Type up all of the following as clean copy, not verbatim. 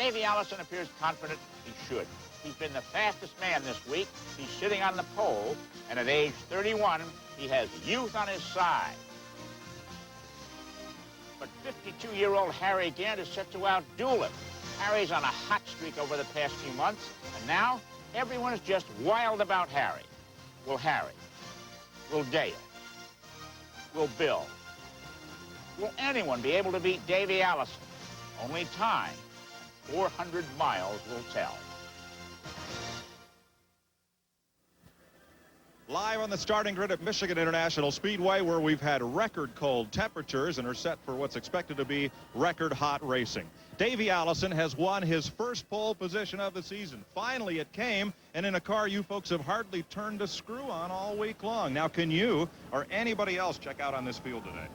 Davey Allison appears confident he should. He's been the fastest man this week. He's sitting on the pole, and at age 31, he has youth on his side. But 52-year-old Harry Gant is set to outduel him. Harry's on a hot streak over the past few months, and now everyone is just wild about Harry. Will Harry? Will Dale? Will Bill? Will anyone be able to beat Davey Allison? Only time, 400 miles, will tell. Live on the starting grid at Michigan International Speedway, where we've had record cold temperatures and are set for what's expected to be record hot racing. Davey Allison has won his first pole position of the season. Finally it came, and in a car you folks have hardly turned a screw on all week long. Now can you or anybody else check out on this field today?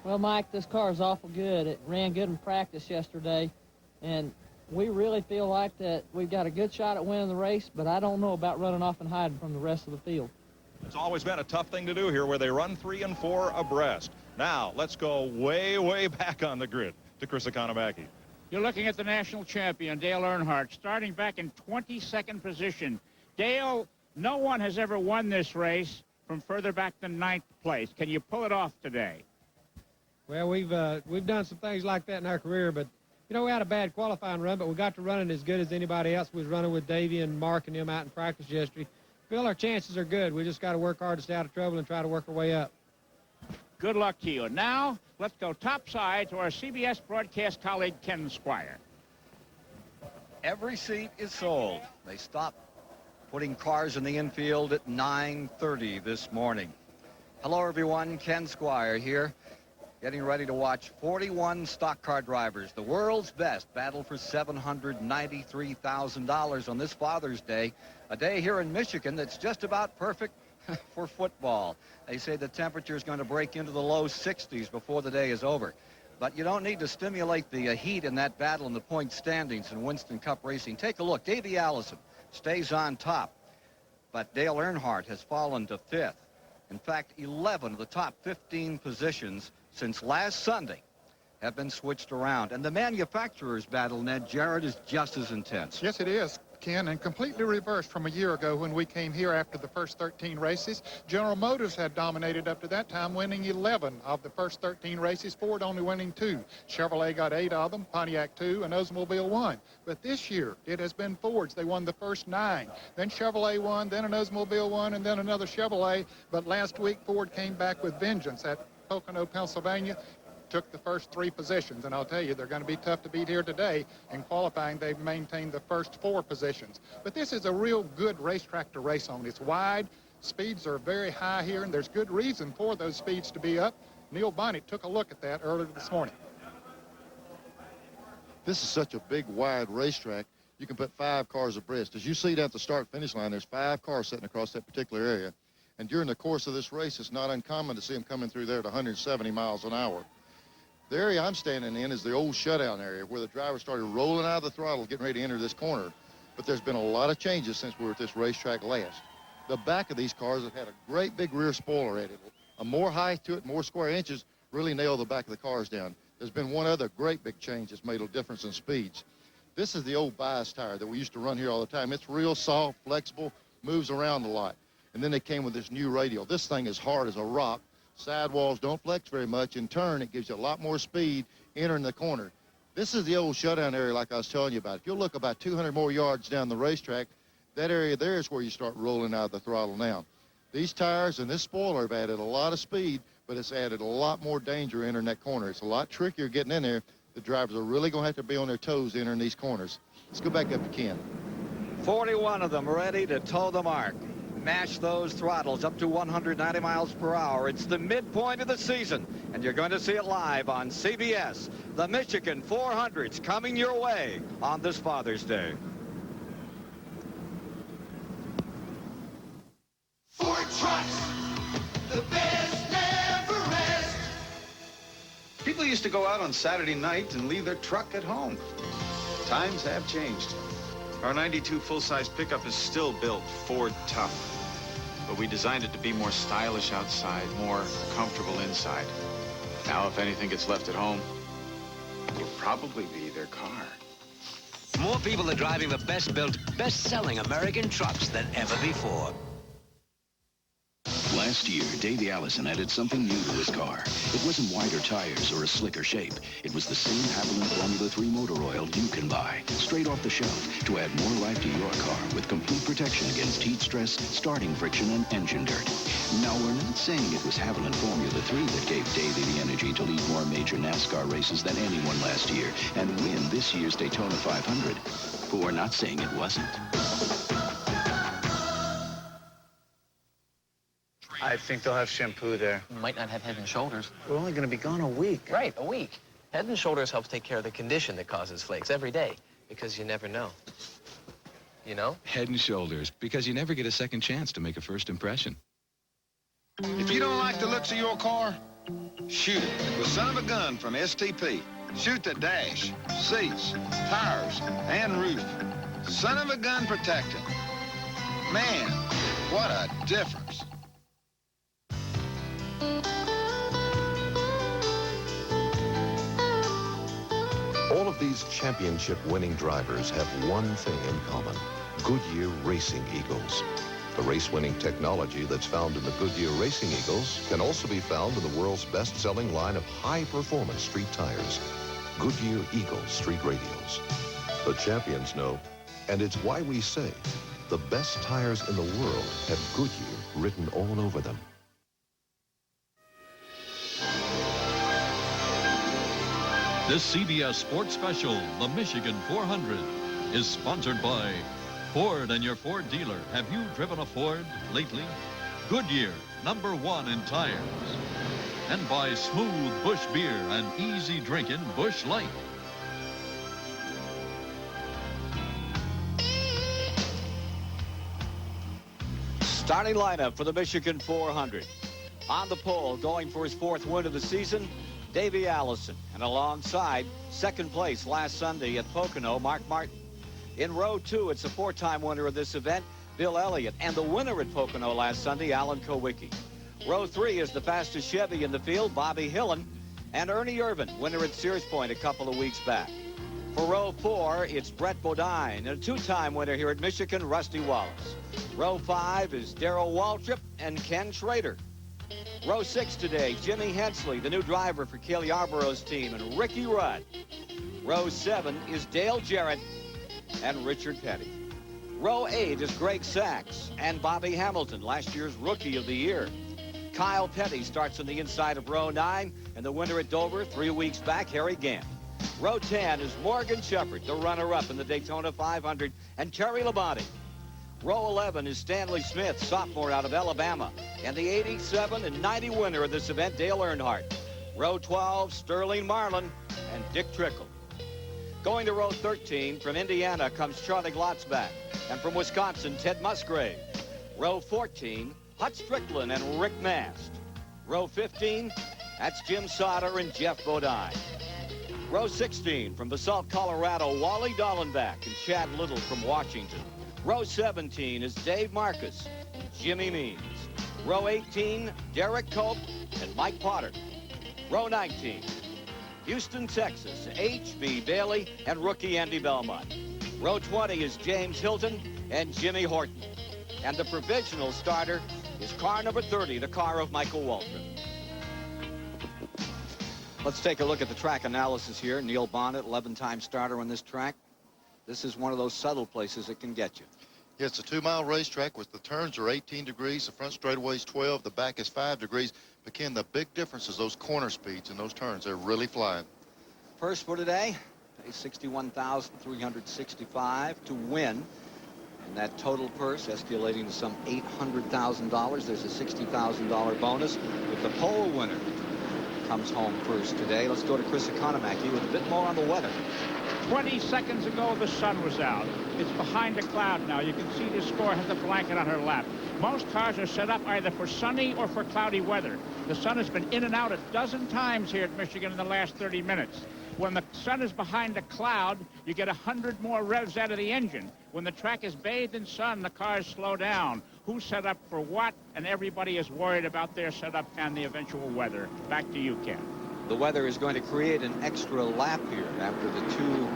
Well, Mike, this car is awful good. It ran good in practice yesterday, and we really feel like that we've got a good shot at winning the race, but I don't know about running off and hiding from the rest of the field. It's always been a tough thing to do here, where they run 3 and 4 abreast. Now, let's go way, way back on the grid to Chris Economaki. You're looking at the national champion, Dale Earnhardt, starting back in 22nd position. Dale, no one has ever won this race from further back than 9th place. Can you pull it off today? Well, we've done some things like that in our career, but, you know, we had a bad qualifying run, but we got to running as good as anybody else. We was running with Davey and Mark and them out in practice yesterday. Feel our chances are good. We just got to work hard to stay out of trouble and try to work our way up. Good luck to you. Now, let's go topside to our CBS broadcast colleague, Ken Squire. Every seat is sold. They stopped putting cars in the infield at 9:30 this morning. Hello, everyone. Ken Squire here, getting ready to watch 41 stock car drivers, the world's best, battle for $793,000 on this Father's Day, a day here in Michigan that's just about perfect for football. They say the temperature is going to break into the low 60s before the day is over. But you don't need to stimulate the heat in that battle in the point standings in Winston Cup racing. Take a look. Davey Allison stays on top, but Dale Earnhardt has fallen to 5th. In fact, 11 of the top 15 positions since last Sunday have been switched around. And the manufacturer's battle, Ned Jarrett, is just as intense. Yes, it is, Ken, and completely reversed from a year ago when we came here after the first 13 races. General Motors had dominated up to that time, winning 11 of the first 13 races, Ford only winning 2. Chevrolet got 8 of them, Pontiac 2, and Oldsmobile 1. But this year, it has been Fords. They won the first 9. Then Chevrolet won, then an Oldsmobile won, and then another Chevrolet. But last week, Ford came back with vengeance at Pocono, Pennsylvania, took the first 3 positions, and I'll tell you, they're going to be tough to beat here today. In qualifying, they've maintained the first 4 positions. But this is a real good racetrack to race on. It's wide, speeds are very high here, and there's good reason for those speeds to be up. Neil Bonnet took a look at that earlier this morning. This is such a big, wide racetrack. You can put 5 cars abreast. As you see down at the start-finish line, there's 5 cars sitting across that particular area. And during the course of this race, it's not uncommon to see them coming through there at 170 miles an hour. The area I'm standing in is the old shutdown area, where the driver started rolling out of the throttle, getting ready to enter this corner. But there's been a lot of changes since we were at this racetrack last. The back of these cars have had a great big rear spoiler added. A more height to it, more square inches, really nailed the back of the cars down. There's been one other great big change that's made a difference in speeds. This is the old bias tire that we used to run here all the time. It's real soft, flexible, moves around a lot. And then they came with this new radial. This thing is hard as a rock. Sidewalls don't flex very much. In turn, it gives you a lot more speed entering the corner. This is the old shutdown area like I was telling you about. If you'll look about 200 more yards down the racetrack, that area there is where you start rolling out of the throttle now. These tires and this spoiler have added a lot of speed, but it's added a lot more danger entering that corner. It's a lot trickier getting in there. The drivers are really going to have to be on their toes entering these corners. Let's go back up to Ken. 41 of them ready to toe the mark. Mash those throttles up to 190 miles per hour. It's the midpoint of the season, and you're going to see it live on CBS. The Michigan 400's coming your way on this Father's Day. Ford Trucks, the best never rest. People used to go out on Saturday night and leave their truck at home. Times have changed. Our 92 full-size pickup is still built Ford tough, but we designed it to be more stylish outside, more comfortable inside. Now, if anything gets left at home, it'll probably be their car. More people are driving the best-built, best-selling American trucks than ever before. Last year, Davey Allison added something new to his car. It wasn't wider tires or a slicker shape. It was the same Haviland Formula 3 motor oil you can buy, straight off the shelf, to add more life to your car with complete protection against heat stress, starting friction, and engine dirt. Now, we're not saying it was Haviland Formula 3 that gave Davey the energy to lead more major NASCAR races than anyone last year and win this year's Daytona 500. But we're not saying it wasn't. I think they'll have shampoo there. Might not have Head and Shoulders. We're only going to be gone a week. Right, a week. Head and Shoulders helps take care of the condition that causes flakes every day, because you never know. You know? Head and Shoulders, because you never get a second chance to make a first impression. If you don't like the looks of your car, shoot it with Son of a Gun from STP. Shoot the dash, seats, tires, and roof. Son of a Gun protecting. Man, what a difference. All of these championship-winning drivers have one thing in common: Goodyear Racing Eagles. The race-winning technology that's found in the Goodyear Racing Eagles can also be found in the world's best-selling line of high-performance street tires, Goodyear Eagle Street Radials. The champions know, and it's why we say the best tires in the world have Goodyear written all over them. This CBS Sports Special, the Michigan 400, is sponsored by Ford and your Ford dealer. Have you driven a Ford lately? Goodyear, #1 in tires. And by Smooth Busch Beer and easy drinking Busch Light. Starting lineup for the Michigan 400. On the pole, going for his 4th win of the season, Davey Allison, and alongside, second place last Sunday at Pocono, Mark Martin. In row 2, it's a 4-time winner of this event, Bill Elliott, and the winner at Pocono last Sunday, Alan Kowicki. Row 3 is the fastest Chevy in the field, Bobby Hillen, and Ernie Irvin, winner at Sears Point a couple of weeks back. For row 4, it's Brett Bodine, and a 2-time winner here at Michigan, Rusty Wallace. Row 5 is Darrell Waltrip and Ken Schrader. Row 6 today, Jimmy Hensley, the new driver for Cale Yarborough's team, and Ricky Rudd. Row 7 is Dale Jarrett and Richard Petty. Row 8 is Greg Sachs and Bobby Hamilton, last year's Rookie of the Year. Kyle Petty starts on the inside of row 9, and the winner at Dover 3 weeks back, Harry Gant. Row 10 is Morgan Shepherd, the runner-up in the Daytona 500, and Terry Labonte. Row 11 is Stanley Smith, sophomore out of Alabama, and the 87 and 90 winner of this event, Dale Earnhardt. Row 12, Sterling Marlin and Dick Trickle. Going to row 13, from Indiana comes Charlie Glotzback, and from Wisconsin, Ted Musgrave. Row 14, Hut Strickland and Rick Mast. Row 15, that's Jim Sauter and Jeff Bodine. Row 16, from Basalt, Colorado, Wally Dallenbach and Chad Little from Washington. Row 17 is Dave Marcus, Jimmy Means. Row 18, Derek Cope and Mike Potter. Row 19, Houston, Texas, H.B. Bailey and rookie Andy Belmont. Row 20 is James Hilton and Jimmy Horton. And the provisional starter is car number 30, the car of Michael Waltrip. Let's take a look at the track analysis here. Neil Bonnet, 11-time starter on this track. This is one of those subtle places that can get you. Yeah, it's a 2-mile racetrack with the turns are 18 degrees, the front straightaway is 12, the back is 5 degrees. But Ken, the big difference is those corner speeds and those turns. They're really flying. First for today, $61,365 to win. And that total purse escalating to some $800,000. There's a $60,000 bonus with the pole winner. Comes home first today. Let's go to Chris Economaki with a bit more on the weather. 20 seconds ago, the sun was out. It's behind a cloud now. You can see the score has a blanket on her lap. Most cars are set up either for sunny or for cloudy weather. The sun has been in and out a dozen times here at Michigan in the last 30 minutes. When the sun is behind a cloud, you get 100 more revs out of the engine. When the track is bathed in sun, the cars slow down. Who's set up for what? And everybody is worried about their setup and the eventual weather. Back to you, Ken. The weather is going to create an extra lap here after the 2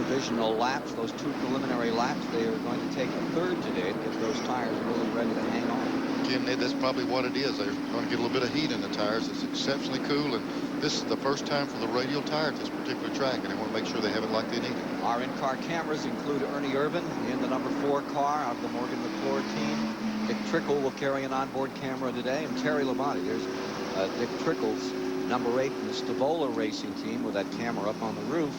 provisional laps, those 2 preliminary laps. They are going to take a third today to get those tires really ready to hang on. Again, that's probably what it is. They're going to get a little bit of heat in the tires. It's exceptionally cool, and this is the first time for the radial tire at this particular track, and they want to make sure they have it like they need it. Our in-car cameras include Ernie Irvin in the number 4 car out of the Morgan McClure team. Dick Trickle will carry an onboard camera today, and Terry Labonte. There's Dick Trickle's number 8 in the Stavola racing team with that camera up on the roof.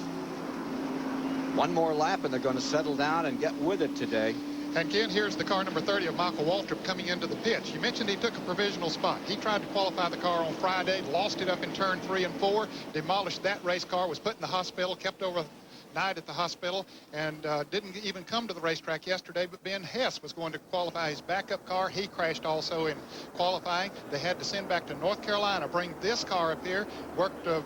One more lap, and they're going to settle down and get with it today. And Ken, here's the car number 30 of Michael Waltrip coming into the pits. You mentioned he took a provisional spot. He tried to qualify the car on Friday, lost it up in turn 3 and 4, demolished that race car, was put in the hospital, kept overnight at the hospital, and didn't even come to the racetrack yesterday. But Ben Hess was going to qualify his backup car. He crashed also in qualifying. They had to send back to North Carolina, bring this car up here, worked a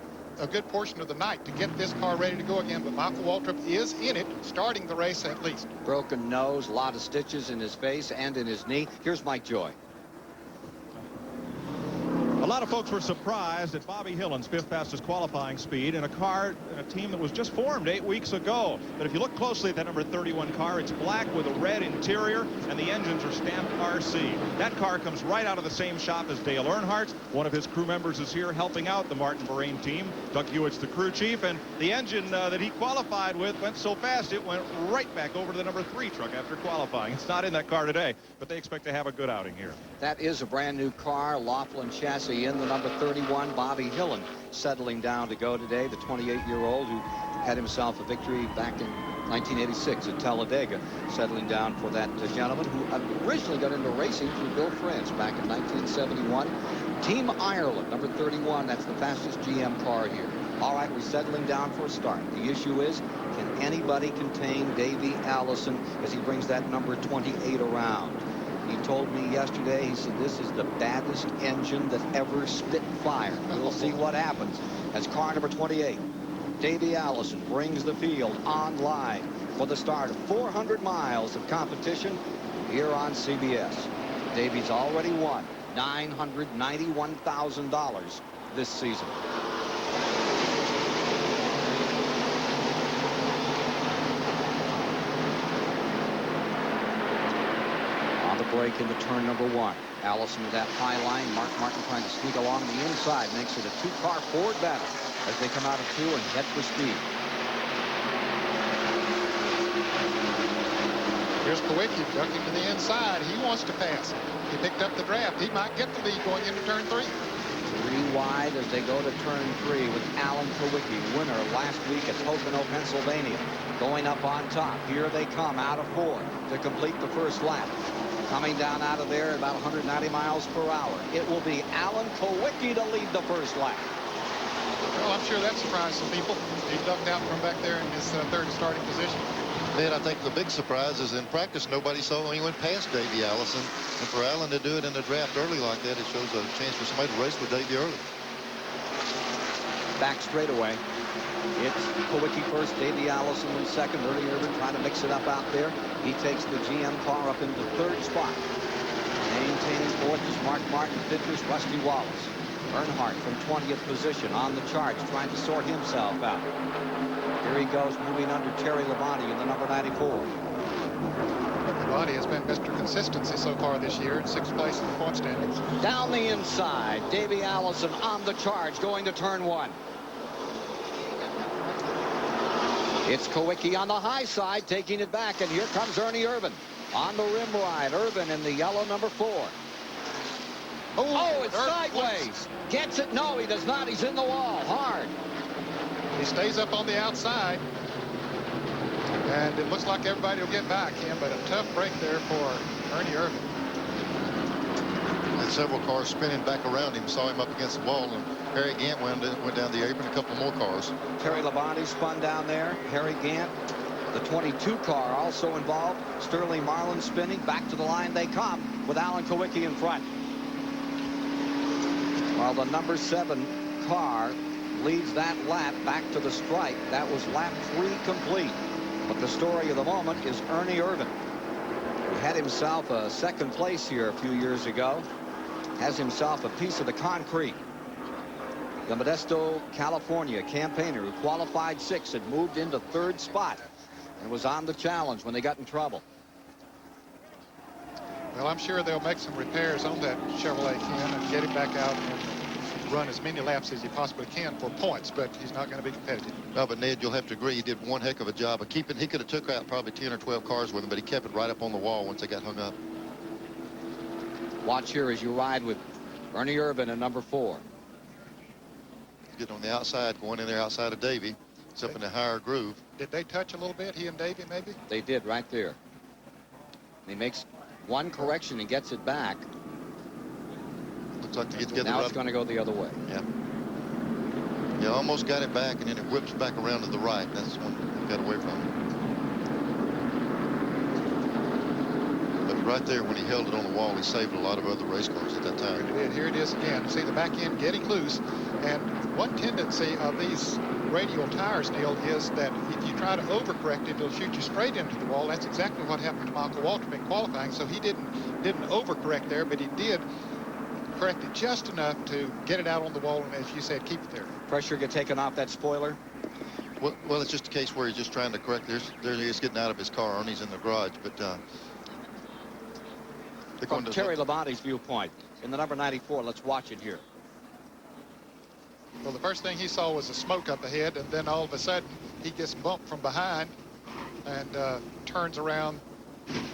good portion of the night to get this car ready to go again, but Michael Waltrip is in it, starting the race at least. Broken nose, a lot of stitches in his face and in his knee. Here's Mike Joy. A lot of folks were surprised at Bobby Hillen's 5th fastest qualifying speed in a car, in a team that was just formed 8 weeks ago. But if you look closely at that number 31 car, it's black with a red interior, and the engines are stamped RC. That car comes right out of the same shop as Dale Earnhardt. One of his crew members is here helping out the Martin Bahrain team. Doug Hewitt's the crew chief, and the engine that he qualified with went so fast it went right back over to the number 3 truck after qualifying. It's not in that car today, but they expect to have a good outing here. That is a brand new car, Laughlin chassis in the number 31, Bobby Hillen, settling down to go today. The 28-year-old who had himself a victory back in 1986 at Talladega, settling down for that gentleman who originally got into racing through Bill France back in 1971. Team Ireland, number 31, that's the fastest GM car here. All right, we're settling down for a start. The issue is, can anybody contain Davey Allison as he brings that number 28 around? He told me yesterday, he said, this is the baddest engine that ever spit fire. We'll see what happens as car number 28, Davey Allison, brings the field online for the start of 400 miles of competition here on CBS. Davey's already won $991,000 this season. Break into turn number 1. Allison with that high line. Mark Martin trying to sneak along the inside. Makes it a 2-car Ford battle as they come out of 2 and head for speed. Here's Kowicki ducking to the inside. He wants to pass. He picked up the draft. He might get the lead going into turn 3. 3 wide as they go to turn 3 with Alan Kowicki, winner last week at Pocono, Pennsylvania, going up on top. Here they come out of 4 to complete the first lap. Coming down out of there about 190 miles per hour. It will be Alan Kowicki to lead the first lap. Well, I'm sure that surprised some people. He ducked out from back there in his third starting position. Then I think the big surprise is in practice, nobody saw when he went past Davey Allison. And for Allen to do it in the draft early like that, it shows a chance for somebody to race with Davey early. Back straightaway. It's Kowicki first, Davey Allison in second. Ernie Irvin trying to mix it up out there. He takes the GM car up into 3rd spot. Maintaining 4th is Mark Martin, 5th is Rusty Wallace. Earnhardt from 20th position on the charts, trying to sort himself out. Here he goes, moving under Terry Labonte in the number 94. Labonte has been Mr. Consistency so far this year in 6th place in the point standings. Down the inside, Davey Allison on the charge, going to turn 1. It's Kowicki on the high side, taking it back, and here comes Ernie Irvin on the rim ride. Irvin in the yellow number 4. Oh, it's sideways. Gets it? No, he does not. He's in the wall, hard. He stays up on the outside, and it looks like everybody will get back him, but a tough break there for Ernie Irvin. And several cars spinning back around him, saw him up against the wall, and Harry Gant went down the apron, a couple more cars. Terry Labonte spun down there. Harry Gant, the 22 car, also involved. Sterling Marlin spinning. Back to the line they come with Alan Kowicki in front. While the number 7 car leads that lap back to the stripe. That was lap 3 complete. But the story of the moment is Ernie Irvin, who had himself a 2nd place here a few years ago. Has himself a piece of the concrete. The Modesto, California campaigner who qualified 6th had moved into 3rd spot and was on the challenge when they got in trouble. Well, I'm sure they'll make some repairs on that Chevrolet Ken and get him back out and run as many laps as he possibly can for points, but he's not going to be competitive. No, but Ned, you'll have to agree he did one heck of a job of keeping. He could have took out probably 10 or 12 cars with him, but he kept it right up on the wall once they got hung up. Watch here as you ride with Ernie Irvin in number 4. Getting on the outside, going in there outside of Davey. It's up in the higher groove. Did they touch a little bit, he and Davey, maybe? They did right there. He makes one correction and gets it back. Looks like they get together. Now it's going to go the other way. Yeah. Yeah, almost got it back, and then it whips back around to the right. That's the one he got away from. But right there, when he held it on the wall, he saved a lot of other race cars at that time. Here it is again. See the back end getting loose. And one tendency of these radial tires, Neil, is that if you try to overcorrect it, it'll shoot you straight into the wall. That's exactly what happened to Michael Waltrip in qualifying. So he didn't overcorrect there, but he did correct it just enough to get it out on the wall, and as you said, keep it there. Pressure get taken off that spoiler? Well, it's just a case where he's just trying to correct. There he is getting out of his car. Ernie's in the garage, but from Terry Labonte's viewpoint, in the number 94, let's watch it here. Well, the first thing he saw was the smoke up ahead, and then all of a sudden he gets bumped from behind and turns around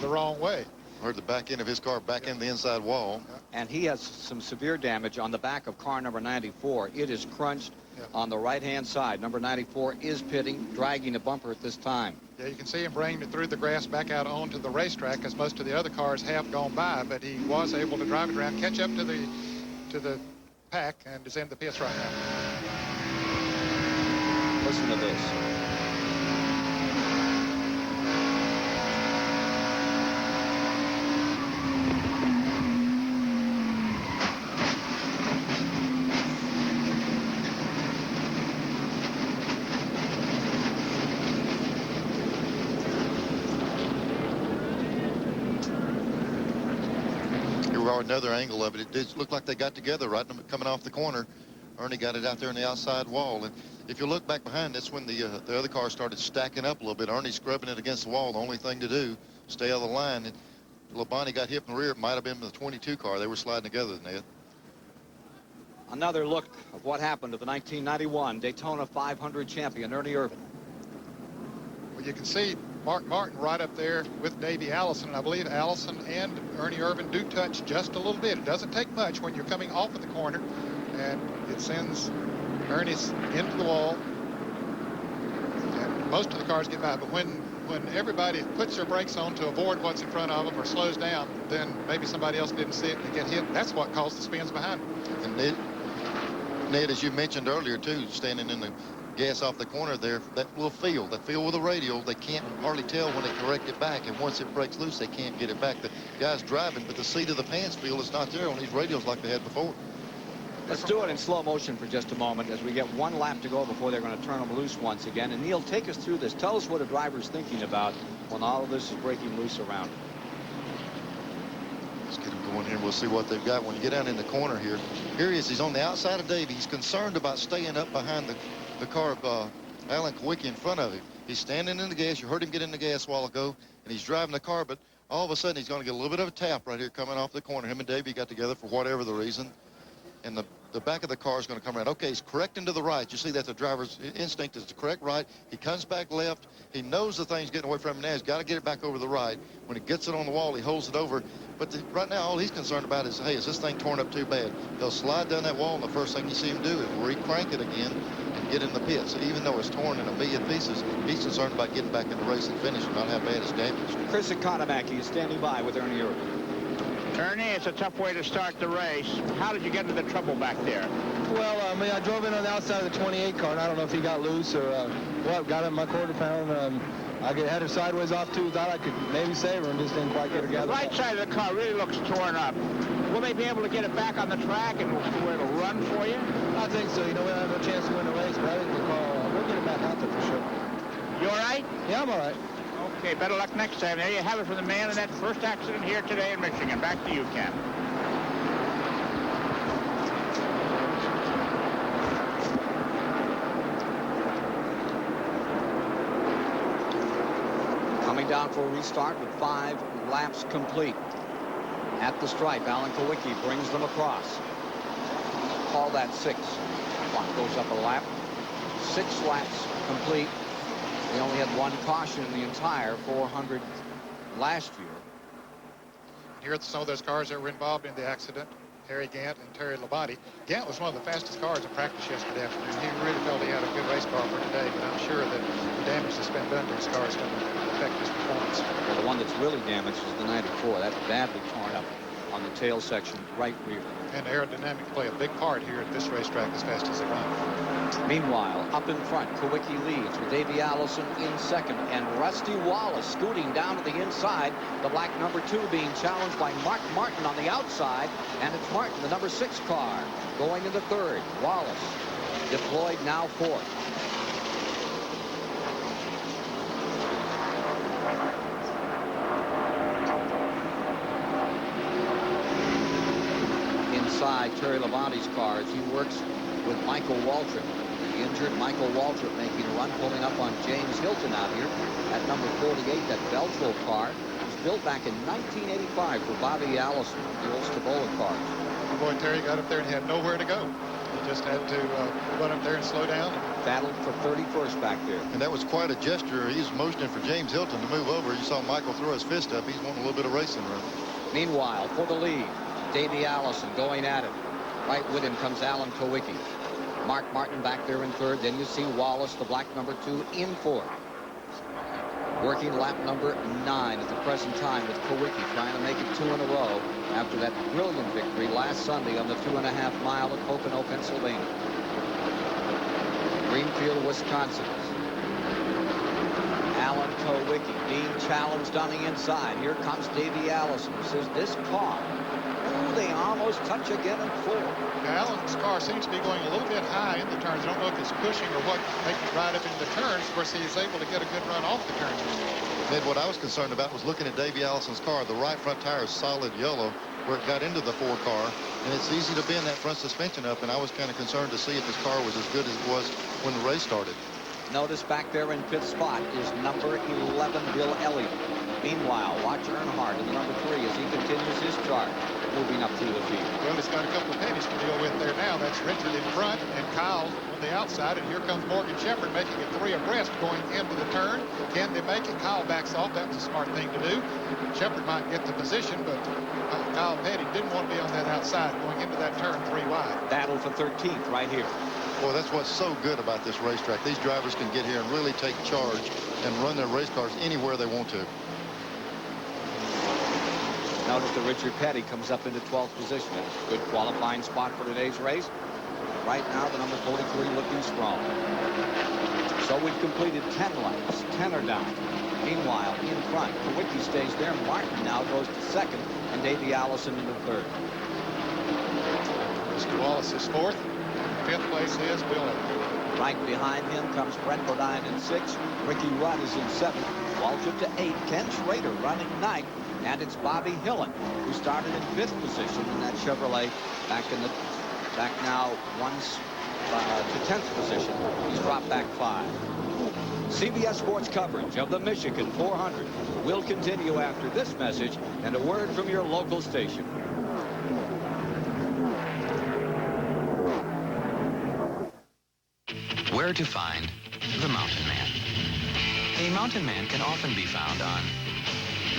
the wrong way. Heard the back end of his car back in the inside wall. And he has some severe damage on the back of car number 94. It is crunched on the right-hand side. Number 94 is pitting, dragging the bumper at this time. Yeah, you can see him bringing it through the grass back out onto the racetrack, as most of the other cars have gone by, but he was able to drive it around, catch up to the pack, and is in the pits right now. Listen to this. Another angle of it. It did look like they got together right coming off the corner. Ernie got it out there in the outside wall, and if you look back behind, that's when the other car started stacking up a little bit. Ernie scrubbing it against the wall. The only thing to do, stay out of the line. And Labonte got hit in the rear. It might have been the 22 car. They were sliding together, Ned. Another look of what happened to the 1991 Daytona 500 champion Ernie Irvin. Well, you can see Mark Martin right up there with Davey Allison, and I believe Allison and Ernie Irvin do touch just a little bit. It doesn't take much when you're coming off of the corner, and it sends Ernie into the wall. And most of the cars get by, but when everybody puts their brakes on to avoid what's in front of them or slows down, then maybe somebody else didn't see it and they get hit. That's what caused the spins behind them. And Ned, as you mentioned earlier, too, standing in the gas off the corner there, that little field, that field with a radial, they can't hardly tell when they correct it back, and once it breaks loose, they can't get it back. The guy's driving, but the seat of the pants feel is not there on these radials like they had before. Let's do it in slow motion for just a moment as we get one lap to go before they're going to turn them loose once again. And Neil, take us through this. Tell us what a driver's thinking about when all of this is breaking loose around him. Let's get him going here. We'll see what they've got when you get down in the corner here. Here he is. He's on the outside of Davey. He's concerned about staying up behind the car of Alan Kawicki in front of him. He's standing in the gas. You heard him get in the gas a while ago, and he's driving the car, but all of a sudden he's going to get a little bit of a tap right here coming off the corner. Him and Davey got together for whatever the reason, and the back of the car is going to come around. Okay, he's correcting to the right. You see that the driver's instinct is to correct right. He comes back left. He knows the thing's getting away from him now. He's got to get it back over the right. When he gets it on the wall, he holds it over. But right now, all he's concerned about is, hey, is this thing torn up too bad? He'll slide down that wall, and the first thing you see him do is re-crank it again and get in the pits. Even though it's torn in a million pieces, he's concerned about getting back in the race and finish and not how bad it's damaged. Chris Economaki is standing by with Ernie Irvin. Ernie, it's a tough way to start the race. How did you get into the trouble back there? Well, I drove in on the outside of the 28 car, and I don't know if he got loose or what. Got in my quarter pound. I had her sideways off, too. Thought I could maybe save her and just didn't quite get her gathered. The right side of the car really looks torn up. Will they be able to get it back on the track and where it'll run for you? I think so. You know, we don't have no chance to win the race, but I think we'll get it back out there for sure. You all right? Yeah, I'm all right. Okay, better luck next time. There you have it from the man in that first accident here today in Michigan. Back to you, Ken. Going down for a restart with 5 laps complete. At the stripe, Alan Kowicki brings them across. Call that 6. Clock goes up a lap. 6 laps complete. They only had 1 caution in the entire 400 last year. Here are some of those cars that were involved in the accident. Harry Gant and Terry Labonte. Gant was one of the fastest cars in practice yesterday afternoon. He really felt he had a good race car for today, but I'm sure that the damage that's been done to his car is going to affect his performance. Well, the one that's really damaged is the 94. That's badly torn up on the tail section right rear. And aerodynamics play a big part here at this racetrack as fast as they run. Meanwhile, up in front, Kowicki leads with Davey Allison in second, and Rusty Wallace scooting down to the inside. The black number 2 being challenged by Mark Martin on the outside, and it's Martin, the number 6 car, going into third. Wallace deployed now fourth. Inside Terry Labonte's car as he works with Michael Waltrip. The injured Michael Waltrip making a run, pulling up on James Hilton out here at number 48. That Beltrol car was built back in 1985 for Bobby Allison, the old Stabola cars. Boy, Terry got up there and he had nowhere to go. He just had to run up there and slow down. Battled for 31st back there. And that was quite a gesture. He's motioning for James Hilton to move over. You saw Michael throw his fist up. He's wanting a little bit of racing room. Meanwhile, for the lead, Davey Allison going at it. Right with him comes Alan Kowicki. Mark Martin back there in third. Then you see Wallace, the black number 2, in fourth. Working lap number 9 at the present time with Kowicki trying to make it 2 in a row after that brilliant victory last Sunday on the 2.5 mile at Pocono, Pennsylvania. Greenfield, Wisconsin. Alan Kowicki being challenged on the inside. Here comes Davey Allison, who says this car, ooh, they almost touch again in fourth. Now, Allen's car seems to be going a little bit high in the turns. I don't know if it's pushing or what, making it right up in the turns. Of course, he is able to get a good run off the turns. Ned, what I was concerned about was looking at Davey Allison's car. The right front tire is solid yellow where it got into the 4 car, and it's easy to bend that front suspension up, and I was kind of concerned to see if his car was as good as it was when the race started. Notice back there in pit spot is number 11, Bill Elliott. Meanwhile, watch Earnhardt in the number 3 as he continues his charge, moving up through the field. Well, he's got a couple of pennies to deal with there now. That's Richard in front and Kyle on the outside. And here comes Morgan Shepherd making it 3 abreast going into the turn. Can they make it? Kyle backs off. That was a smart thing to do. Shepherd might get the position, but Kyle Petty didn't want to be on that outside going into that turn 3 wide. Battle for 13th right here. Boy, that's what's so good about this racetrack. These drivers can get here and really take charge and run their race cars anywhere they want to. Notice that Richard Petty comes up into 12th position. Good qualifying spot for today's race. Right now, the number 43 looking strong. So we've completed 10 laps. 10 are down. Meanwhile, in front, Kowicki stays there. Martin now goes to second, and Davey Allison into third. Mr. Wallace is fourth. 5th place is Bill Elliott. Right behind him comes Brent Bodine in 6th. Ricky Rudd is in 7th. Waltrip to 8. Ken Schrader running 9th. And it's Bobby Hillen, who started in 5th position in that Chevrolet back now once to 10th position. He's dropped back 5. CBS Sports coverage of the Michigan 400 will continue after this message and a word from your local station. Where to find the Mountain Man. A mountain man can often be found on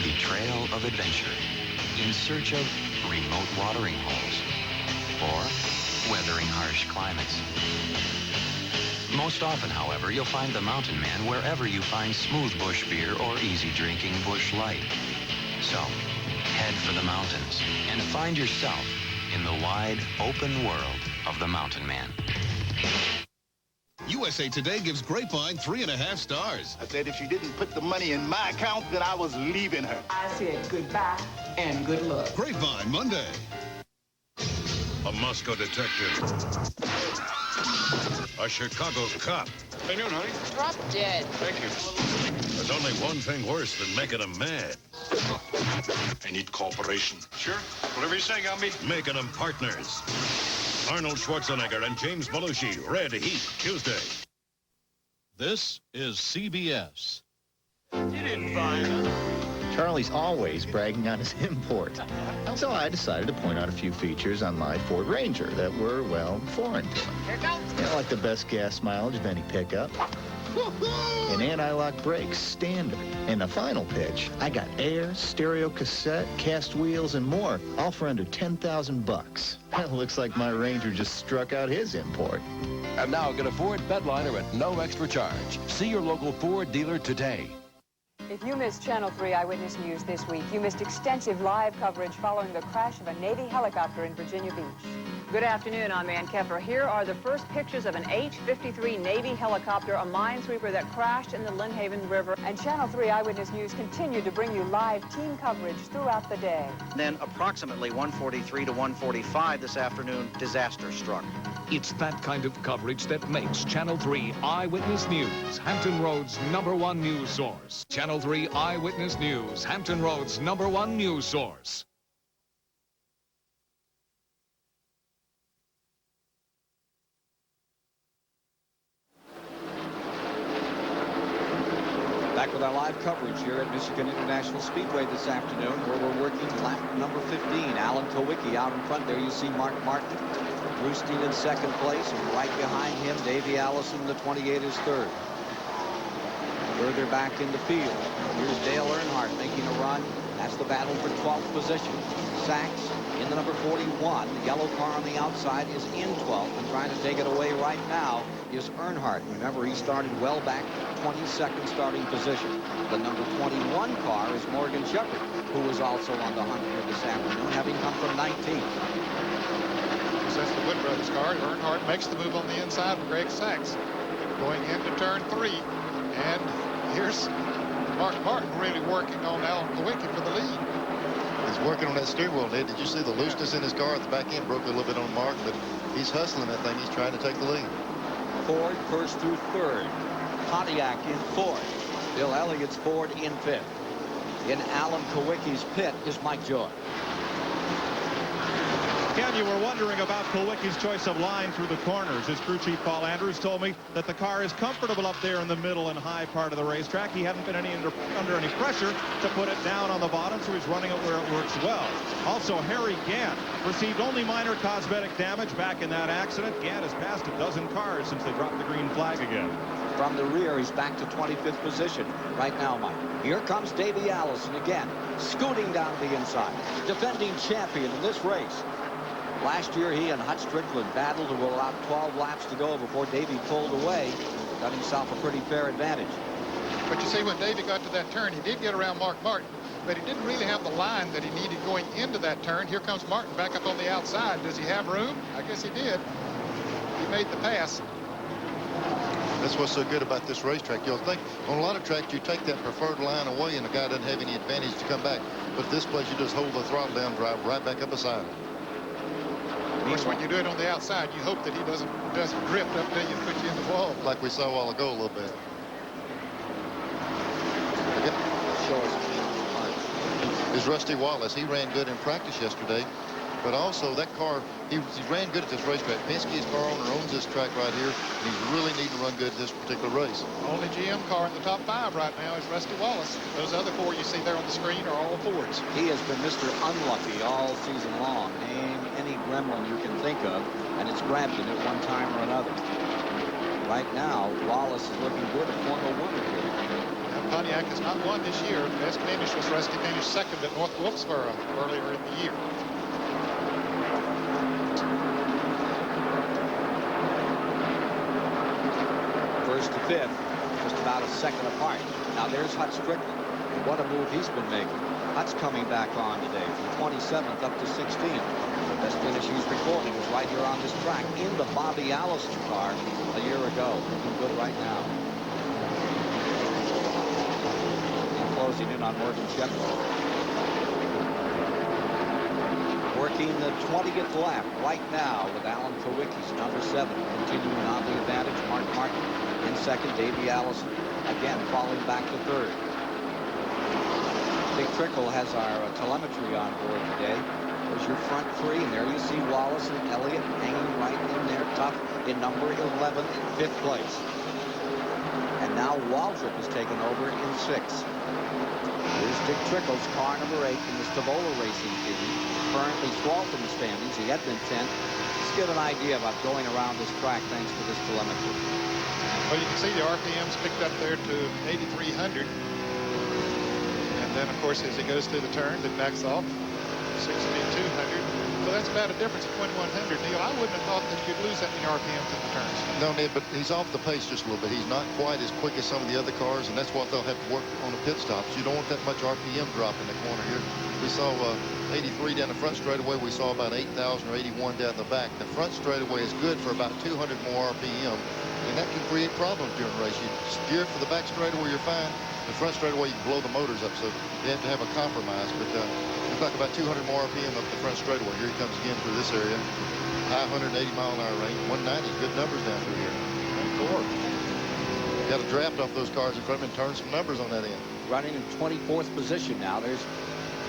the trail of adventure, in search of remote watering holes, or weathering harsh climates. Most often, however, you'll find the Mountain Man wherever you find smooth bush beer or easy drinking bush light. So, head for the mountains and find yourself in the wide, open world of the Mountain Man. USA Today gives Grapevine 3.5 stars. I said if she didn't put the money in my account, then I was leaving her. I said goodbye and good luck. Grapevine Monday. A Moscow detective. A Chicago cop. Hey, noon, honey. Drop dead. Thank you. There's only one thing worse than making them mad. I need cooperation. Sure. Whatever you say, Gumby. Making them partners. Arnold Schwarzenegger and James Belushi, Red Heat, Tuesday. This is CBS. You didn't find us. Charlie's always bragging on his import. So I decided to point out a few features on my Ford Ranger that were, well, foreign to him. Here goes. You know, like the best gas mileage of any pickup. And anti-lock brakes, standard. And the final pitch, I got air, stereo cassette, cast wheels, and more, all for under 10,000 bucks. It looks like my Ranger just struck out his import. And now get a Ford Bedliner at no extra charge. See your local Ford dealer today. If you missed Channel 3 Eyewitness News this week, you missed extensive live coverage following the crash of a Navy helicopter in Virginia Beach. Good afternoon, I'm Ann Kepper. Here are the first pictures of an H-53 Navy helicopter, a minesweeper that crashed in the Lynnhaven River. And Channel 3 Eyewitness News continued to bring you live team coverage throughout the day. Then approximately 1:43 to 1:45 this afternoon, disaster struck. It's that kind of coverage that makes Channel 3 Eyewitness News Hampton Roads' #1 news source. Channel 3 Eyewitness News, Hampton Roads' #1 news source. Back with our live coverage here at Michigan International Speedway this afternoon, where we're working lap number 15. Alan Kowicki out in front. There you see Mark Martin. Roosting in second place, and right behind him, Davey Allison, the 28 is third. Further back in the field, here's Dale Earnhardt making a run. That's the battle for 12th position. Sachs in the number 41. The yellow car on the outside is in 12th, and trying to take it away right now is Earnhardt. Remember, he started well back, 22nd starting position. The number 21 car is Morgan Shepherd, who was also on the hunt here this afternoon, having come from 19th. That's the Wood Brothers car. Earnhardt makes the move on the inside of Greg Sachs. Going into turn 3. And here's Mark Martin really working on Alan Kowicki for the lead. He's working on that steering wheel, Ned. Did you see the looseness in his car at the back end? Broke a little bit on Mark, but he's hustling that thing. He's trying to take the lead. Ford first through third. Pontiac in fourth. Bill Elliott's Ford in fifth. In Alan Kowicki's pit is Mike Joy. Ken, you were wondering about Kowicki's choice of line through the corners. His crew chief, Paul Andrews, told me that the car is comfortable up there in the middle and high part of the racetrack. He hadn't been under any pressure to put it down on the bottom, so he's running it where it works well. Also, Harry Gant received only minor cosmetic damage back in that accident. Gant has passed a dozen cars since they dropped the green flag again. From the rear, he's back to 25th position right now, Mike. Here comes Davey Allison again, scooting down the inside, defending champion in this race. Last year, he and Hut Strickland battled to allow 12 laps to go before Davey pulled away, got himself a pretty fair advantage. But you see, when Davey got to that turn, he did get around Mark Martin, but he didn't really have the line that he needed going into that turn. Here comes Martin back up on the outside. Does he have room? I guess he did. He made the pass. That's what's so good about this racetrack. You'll think on a lot of tracks you take that preferred line away and the guy doesn't have any advantage to come back. But this place you just hold the throttle down, drive right back up beside him. Of course, when you do it on the outside, you hope that he doesn't drift up till you put you in the wall. Like we saw a while ago a little bit. Is Rusty Wallace. He ran good in practice yesterday. But also that car, he ran good at this racetrack. Penske's car owner owns this track right here, and he's really needing to run good at this particular race. Only GM car in the top 5 right now is Rusty Wallace. Those other 4 you see there on the screen are all Fords. He has been Mr. Unlucky all season long. Name any gremlin you can think of, and it's grabbed him at one time or another. Right now, Wallace is looking good, a former winner here. Now, Pontiac has not won this year. Best finish was Rusty finished second at North Wilkesboro earlier in the year. First to fifth, just about a second apart. Now there's Hut Strickland. What a move he's been making. Hut's coming back on today from 27th up to 16th. The best finish he's recording is right here on this track in the Bobby Allison car a year ago. Looking good right now. And closing in on Morgan Shepherd. Working the 20th lap right now with Alan Kowicki's number 7. Continuing on the advantage, Mark Martin in second, Davey Allison again falling back to third. Big Trickle has our telemetry on board today. There's your front 3, and there you see Wallace and Elliott hanging right in there tough in number 11 in 5th place. And now Waldrop has taken over in 6th. Here's Dick Trickle's car number 8 in the Stavola racing team. Currently 12th in the standings. He had been 10th. Let's get an idea about going around this track thanks to this telemetry. Well, you can see the RPMs picked up there to 8,300. And then, of course, as he goes through the turns, it backs off 6,200. So that's about a difference of 2,100. Neil, I wouldn't have thought that you'd lose that many RPMs in the turns. No, Ned, but he's off the pace just a little bit. He's not quite as quick as some of the other cars, and that's what they'll have to work on the pit stops. You don't want that much RPM drop in the corner here. We saw 83 down the front straightaway. We saw about 8,000 or 81 down the back. The front straightaway is good for about 200 more RPM, and that can create problems during the race. You steer for the back straightaway, you're fine. The front straightaway, you can blow the motors up, so you have to have a compromise. But looks like about 200 more RPM up the front straightaway. Here he comes again through this area. High 180 mile an hour range, 190, good numbers down through here. Got a draft off those cars in front of him and turn some numbers on that end. Running in 24th position now. There's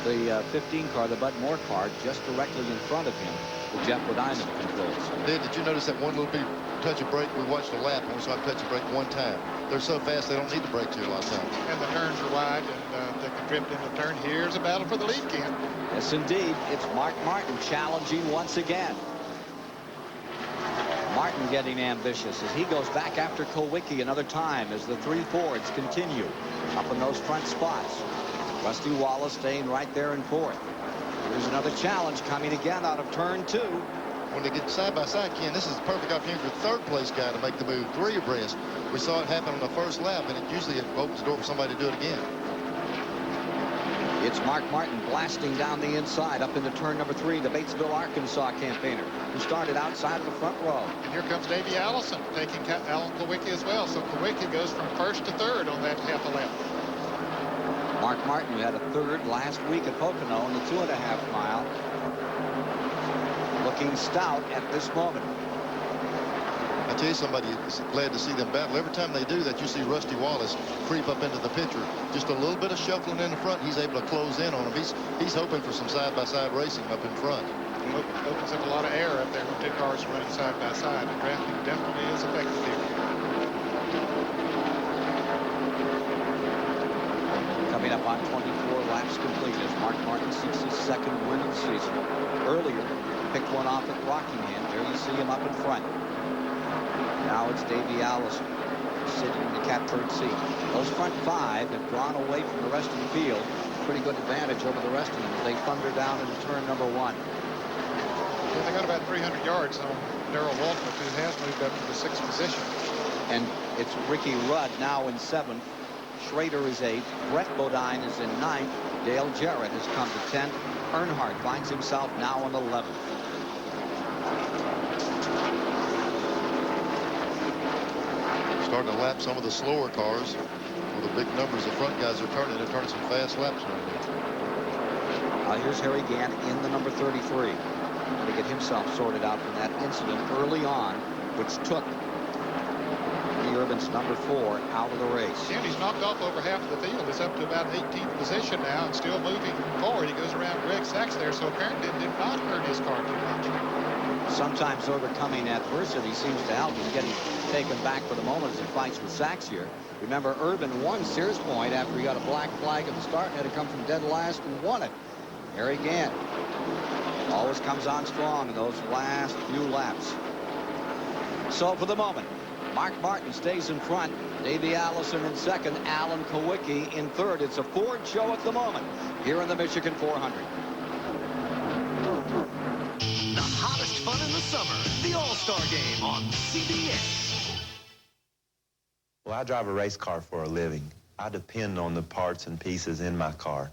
the 15 car, the Bud Moore car, just directly in front of him. The Jeff Diamond controls. Did you notice that one little bit touch of brake? We watched a lap and we saw him touch a brake one time. They're so fast they don't need the brakes here a lot of times. And the turns are wide, and they can drift in the turn. Here's a battle for the lead, Ken. Yes, indeed. It's Mark Martin challenging once again. Martin getting ambitious as he goes back after Kowicki another time as the 3 Fords continue up in those front spots. Rusty Wallace staying right there in 4th. Here's another challenge coming again out of turn 2. When they get side by side, Ken, this is the perfect opportunity for the third place guy to make the move 3 abreast. We saw it happen on the first lap, and it usually opens the door for somebody to do it again. It's Mark Martin blasting down the inside up into turn number 3, the Batesville, Arkansas campaigner, who started outside of the front row. And here comes Davey Allison taking Alan Kowicki as well. So Kowicki goes from 1st to 3rd on that half a lap. Mark Martin, who had a 3rd last week at Pocono in the 2.5 mile, looking stout at this moment. I tell you, somebody is glad to see them battle. Every time they do that, you see Rusty Wallace creep up into the picture. Just a little bit of shuffling in the front, he's able to close in on him. He's hoping for some side-by-side racing up in front. Opens up a lot of air up there when 2 cars are running side-by-side. And drafting definitely is effective here. Coming up on 24 laps complete as Mark Martin seeks his 2nd win of the season. Earlier, picked one off at Rockingham. There you see him up in front. Now it's Davey Allison sitting in the catbird seat. Those front 5 have drawn away from the rest of the field. Pretty good advantage over the rest of them as they thunder down into turn number 1. Well, they got about 300 yards on Darrell Waltrip, who has moved up to the 6th position. And it's Ricky Rudd now in 7th. Schrader is 8th. Brett Bodine is in 9th. Dale Jarrett has come to 10th. Earnhardt finds himself now in 11th. Starting to lap some of the slower cars. Well, the big numbers the front guys are turning. They're turning some fast laps right there. Here's Harry Gant in the number 33. To get himself sorted out from that incident early on, which took Urban's number 4 out of the race. And he's knocked off over half of the field. He's up to about 18th position now and still moving forward. He goes around Greg Sachs there, so apparently it did not hurt his car too much. Sometimes overcoming adversity seems to help him getting taken back for the moment as he fights with Sachs here. Remember, Urban won Sears Point after he got a black flag at the start and had to come from dead last and won it. Harry Gant always comes on strong in those last few laps. So for the moment, Mark Martin stays in front. Davey Allison in 2nd. Alan Kowicki in 3rd. It's a Ford show at the moment here in the Michigan 400. The hottest fun in the summer. The All-Star Game on CBS. Well, I drive a race car for a living. I depend on the parts and pieces in my car.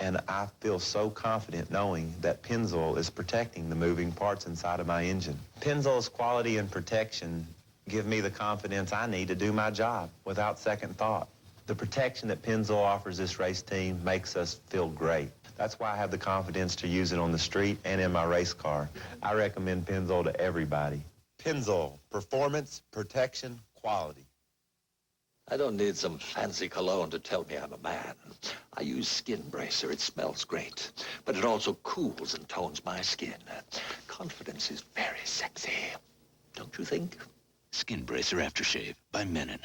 And I feel so confident knowing that Pennzoil is protecting the moving parts inside of my engine. Pennzoil's quality and protection give me the confidence I need to do my job without second thought. The protection that Pennzoil offers this race team makes us feel great. That's why I have the confidence to use it on the street and in my race car. I recommend Pennzoil to everybody. Pennzoil, performance, protection, quality. I don't need some fancy cologne to tell me I'm a man. I use Skin Bracer. It smells great, but it also cools and tones my skin. Confidence is very sexy, don't you think? Skin Bracer Aftershave by Menon.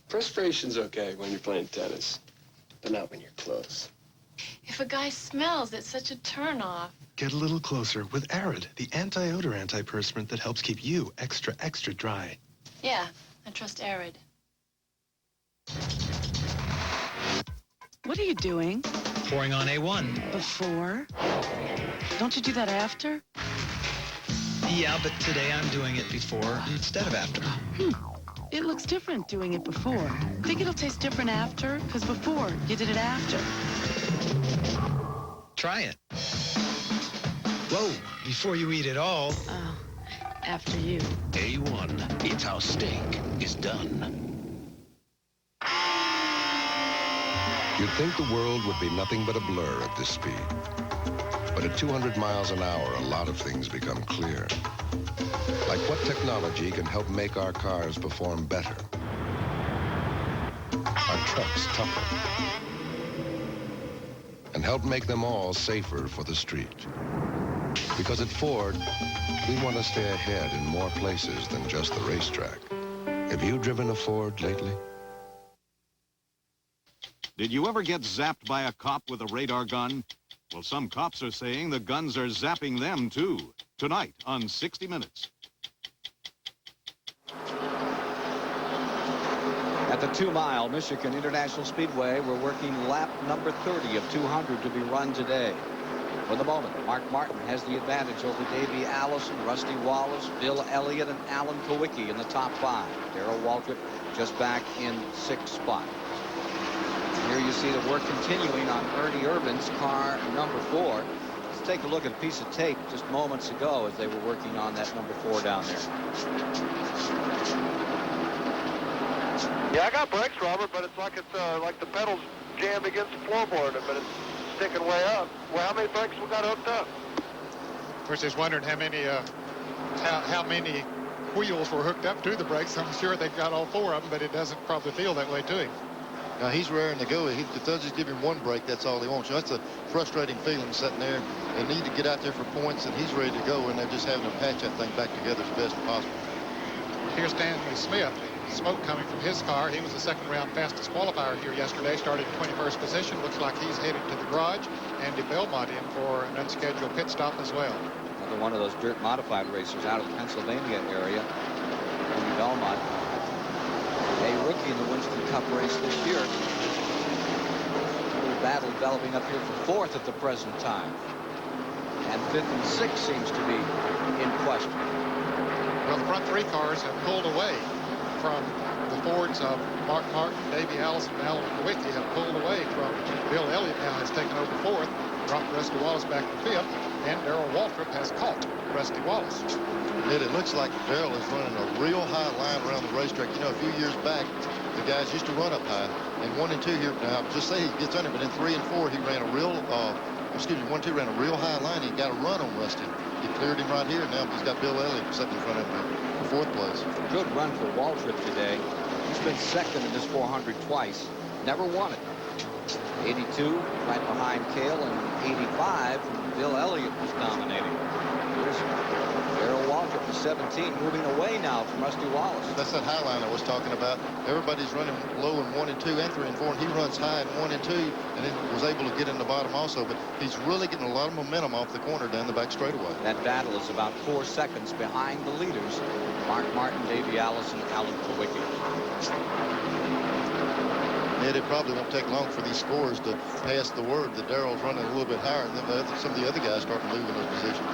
Frustration's okay when you're playing tennis, but not when you're close. If a guy smells, it's such a turnoff. Get a little closer with Arid, the anti-odor antiperspirant that helps keep you extra, extra dry. Yeah, I trust Arid. What are you doing? Pouring on A1. Before? Don't you do that after? Yeah, but today I'm doing it before instead of after. It looks different doing it before. Think it'll taste different after? Because before, you did it after. Try it. Whoa, before you eat it all. Oh, after you. A1, it's how steak is done. You'd think the world would be nothing but a blur at this speed. But at 200 miles an hour, a lot of things become clear. Like what technology can help make our cars perform better, our trucks tougher, and help make them all safer for the street. Because at Ford, we want to stay ahead in more places than just the racetrack. Have you driven a Ford lately? Did you ever get zapped by a cop with a radar gun? Well, some cops are saying the guns are zapping them, too. Tonight on 60 Minutes. At the 2-mile Michigan International Speedway, we're working lap number 30 of 200 to be run today. For the moment, Mark Martin has the advantage over Davey Allison, Rusty Wallace, Bill Elliott, and Alan Kowicki in the top 5. Darrell Waltrip just back in 6th spot. Here you see the work continuing on Ernie Irvin's car number 4. Let's take a look at a piece of tape just moments ago as they were working on that number 4 down there. Yeah, I got brakes, Robert, but it's like the pedals jammed against the floorboard, but it's sticking way up. Well, how many brakes we got hooked up? Of course, he's wondering how many wheels were hooked up to the brakes. I'm sure they've got all 4 of them, but it doesn't probably feel that way to him. Now, he's raring to go. If they'll just give him 1 break, that's all he wants. You know, that's a frustrating feeling sitting there. They need to get out there for points, and he's ready to go, and they're just having to patch that thing back together as best possible. Here's Stanley Smith. Smoke coming from his car. He was the 2nd-round fastest qualifier here yesterday, started in 21st position. Looks like he's headed to the garage. Andy Belmont in for an unscheduled pit stop as well. Another one of those dirt modified racers out of the Pennsylvania area. Andy Belmont, a rookie in the Winston Cup race this year. A little battle developing up here for 4th at the present time. And 5th and 6th seems to be in question. Well, the front 3 cars have pulled away from the Fords of Mark Martin, Davey Allison, and Alan Kowicki have pulled away from Bill Elliott. Now has taken over 4th, dropped Rusty Wallace back to 5th, and Darrell Waltrip has caught Rusty Wallace. It looks like Darrell is running a real high line around the racetrack. You know, a few years back, the guys used to run up high. And 1 and 2 here, now, just say he gets under, but in 3 and 4, he ran a real, 1 and 2 ran a real high line. He got a run on Rusty. He cleared him right here. Now he's got Bill Elliott sitting in front of him for 4th place. Good run for Waltrip today. He's been 2nd in this 400 twice. Never won it. 82 right behind Cale, and 85 Bill Elliott was dominating. Here's Darrell Waltrip, the 17, moving away now from Rusty Wallace. That's that high line I was talking about. Everybody's running low in 1 and 2 and 3 and 4, and he runs high in 1 and 2, and then was able to get in the bottom also. But he's really getting a lot of momentum off the corner down the back straightaway. That battle is about 4 seconds behind the leaders. Mark Martin, Davey Allison, Alan Kowicki. Yeah, it probably won't take long for these scores to pass the word that Darrell's running a little bit higher, and then some of the other guys start to move in those positions.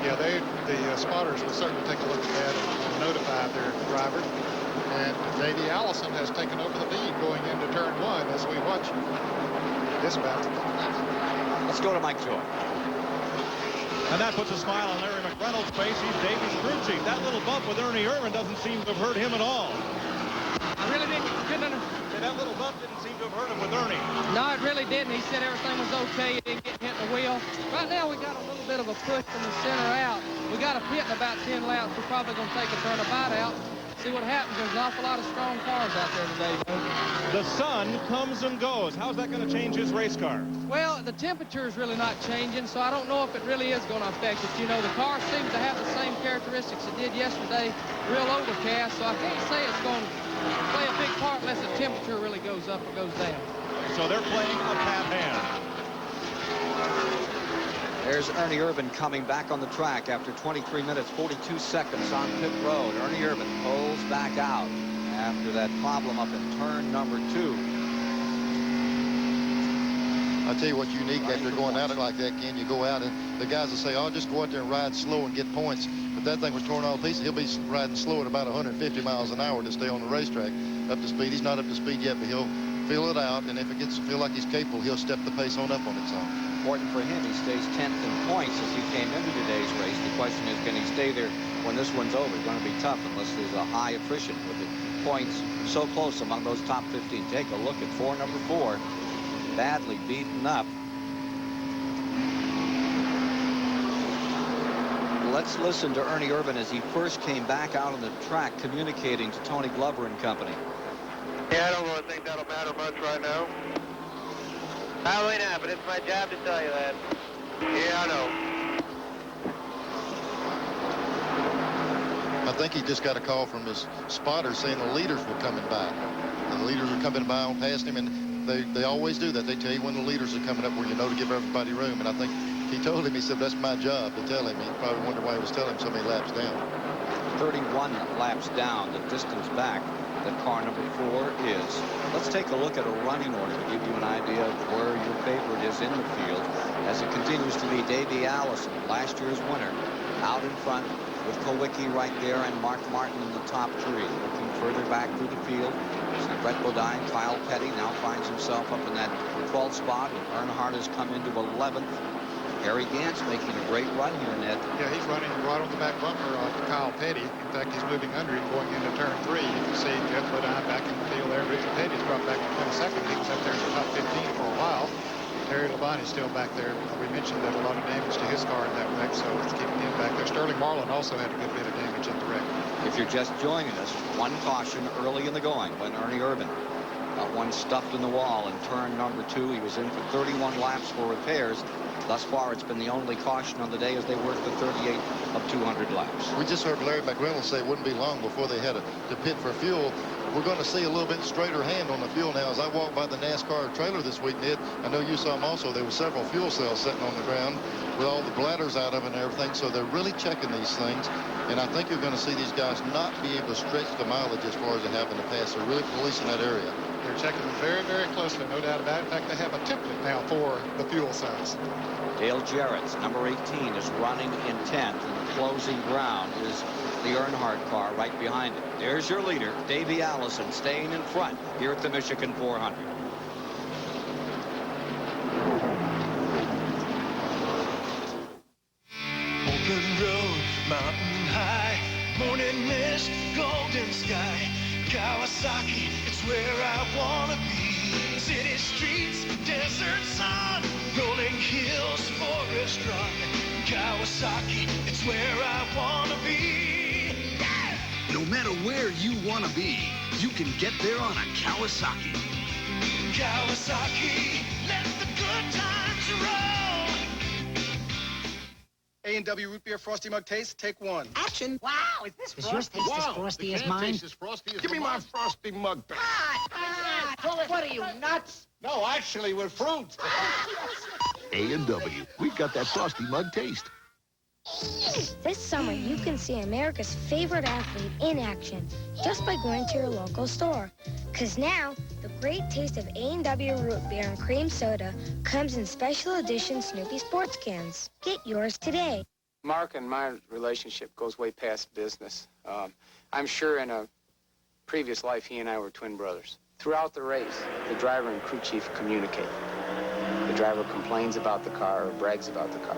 Yeah, the spotters will certainly take a look at that and notify their driver. And Davey Allison has taken over the lead going into turn 1 as we watch this battle. Let's go to Mike Joy. And that puts a smile on Larry McReynolds' face. He's Davy's crew chief. That little bump with Ernie Irvin doesn't seem to have hurt him at all. I really couldn't understand. That little bump didn't seem to have hurt him with Ernie. No, it really didn't. He said everything was okay. He didn't get hit in the wheel. Right now, we got a little bit of a push from the center out. We got a pit in about 10 laps. We're probably going to take a turnabout out. See what happens. There's an awful lot of strong cars out there today, Joe. The sun comes and goes. How's that going to change his race car? Well, the temperature is really not changing, so I don't know if it really is going to affect it. You know, the car seems to have the same characteristics it did yesterday, real overcast, so I can't say it's going to play a big part unless the temperature really goes up or goes down. So they're playing a pat hand. There's Ernie Irvan coming back on the track after 23 minutes, 42 seconds on pit road. Ernie Irvan pulls back out after that problem up in turn number 2. I'll tell you what's unique after going out it like that, Ken. You go out and the guys will say, oh, just go out there and ride slow and get points. But that thing was torn all to pieces. He'll be riding slow at about 150 miles an hour to stay on the racetrack up to speed. He's not up to speed yet, but he'll feel it out. And if it gets to feel like he's capable, he'll step the pace on up on its own. Important for him, he stays 10th in points as he came into today's race. The question is, can he stay there when this one's over? It's going to be tough unless there's a high attrition with the points so close among those top 15. Take a look at number 4, badly beaten up. Let's listen to Ernie Irvan as he first came back out on the track communicating to Tony Glover and company. Yeah, I don't really think that'll matter much right now. Probably not, but it's my job to tell you that. Yeah, I know. I think he just got a call from his spotter saying the leaders were coming by. And the leaders are coming by on past him, and they always do that. They tell you when the leaders are coming up where you know to give everybody room. And I think he told him, he said, that's my job to tell him. He probably wondered why he was telling him so many laps down. 31 laps down, the distance back that car number 4 is. Let's take a look at a running order to give you an idea of where your favorite is in the field, as it continues to be Davey Allison, last year's winner, out in front with Kowicki right there and Mark Martin in the top 3. Looking further back through the field, see Brett Bodine, Kyle Petty now finds himself up in that 12th spot, and Earnhardt has come into 11th. Harry Gantz making a great run here, Ned. Yeah, he's running right on the back bumper of Kyle Petty. In fact, he's moving under him going into turn 3. You can see Jeff Bodine back in the field there. Richard Petty's dropped back to 22nd. He was up there in the top 15 for a while. Terry Labonte's still back there. We mentioned that a lot of damage to his car in that wreck, so it's keeping him back there. Sterling Marlin also had a good bit of damage in the wreck. If you're just joining us, one caution early in the going when Ernie Irvan got one stuffed in the wall in turn number 2. He was in for 31 laps for repairs. Thus far, it's been the only caution on the day as they worked the 38 of 200 laps. We just heard Larry McReynolds say it wouldn't be long before they had to pit for fuel. We're going to see a little bit straighter hand on the fuel now. As I walked by the NASCAR trailer this week, Ned, I know you saw them also. There were several fuel cells sitting on the ground with all the bladders out of it and everything. So they're really checking these things. And I think you're going to see these guys not be able to stretch the mileage as far as they have in the past. They're really policing that area. They're checking them very, very closely, no doubt about it. In fact, they have a template now for the fuel cells. Dale Jarrett's number 18 is running in 10th, and the closing ground is the Earnhardt car right behind it. There's your leader, Davey Allison, staying in front here at the Michigan 400. Open road, mountain high, morning mist, golden sky. Kawasaki, it's where I wanna be. City streets, desert sun, rolling hills, forest run. Kawasaki, it's where I wanna be. Yeah! No matter where you want to be, you can get there on a Kawasaki. Kawasaki, let the good times roll. A&W Root Beer Frosty Mug Taste, take 1. Action. Wow, is this Does frosty? yours taste as frosty as mine? Taste as frosty as Give me my Frosty Mug back. What are you, nuts? No, actually, we're fruit. A&W, we've got that Frosty Mug taste. This summer, you can see America's favorite athlete in action just by going to your local store. Because now, the great taste of A&W Root Beer and Cream Soda comes in special edition Snoopy sports cans. Get yours today. Mark and my relationship goes way past business. I'm sure in a previous life, he and I were twin brothers. Throughout the race, the driver and crew chief communicate. The driver complains about the car or brags about the car.